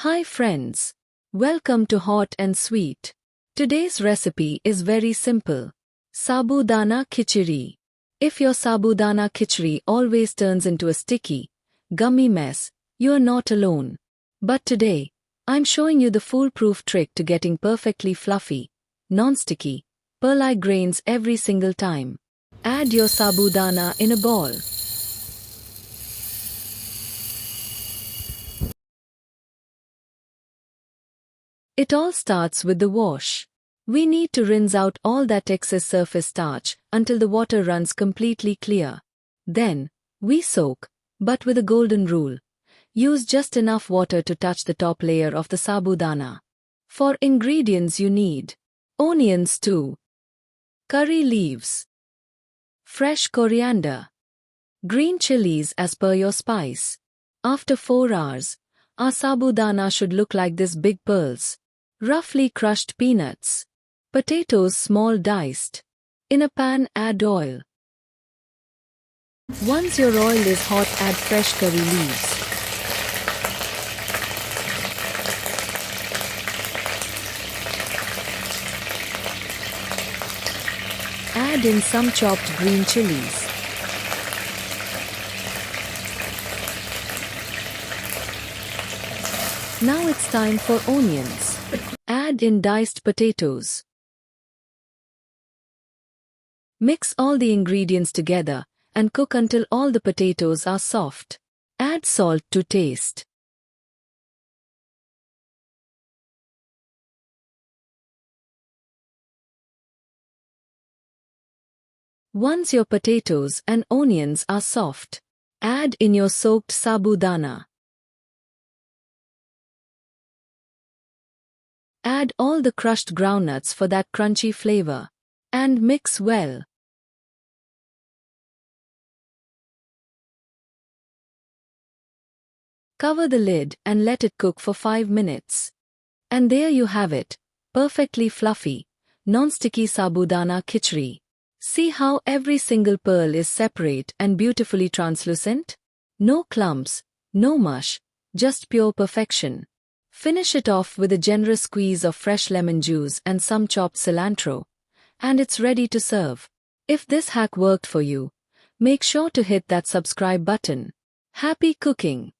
Hi friends. Welcome to Hott and Sweett. Today's recipe is very simple. Sabudana Khichdi. If your Sabudana Khichdi always turns into a sticky, gummy mess, you're not alone. But today, I'm showing you the foolproof trick to getting perfectly fluffy, non-sticky, pearl-like grains every single time. Add your Sabudana in a bowl. It all starts with the wash. We need to rinse out all that excess surface starch until the water runs completely clear. Then, we soak, but with a golden rule. Use just enough water to touch the top layer of the sabudana. For ingredients you need onions 2, curry leaves, fresh coriander, green chilies as per your spice. After 4 hours, our sabudana should look like this: big pearls, roughly crushed peanuts, potatoes small diced. In a pan, add oil. Once your oil is hot, add fresh curry leaves. Add in some chopped green chilies. Now it's time for onions. Add in diced potatoes. Mix all the ingredients together and cook until all the potatoes are soft. Add salt to taste. Once your potatoes and onions are soft, add in your soaked sabudana. Add all the crushed groundnuts for that crunchy flavor, and mix well. Cover the lid and let it cook for 5 minutes. And there you have it, perfectly fluffy, non-sticky sabudana khichdi. See how every single pearl is separate and beautifully translucent? No clumps, no mush, just pure perfection. Finish it off with a generous squeeze of fresh lemon juice and some chopped cilantro, and it's ready to serve. If this hack worked for you, make sure to hit that subscribe button. Happy cooking!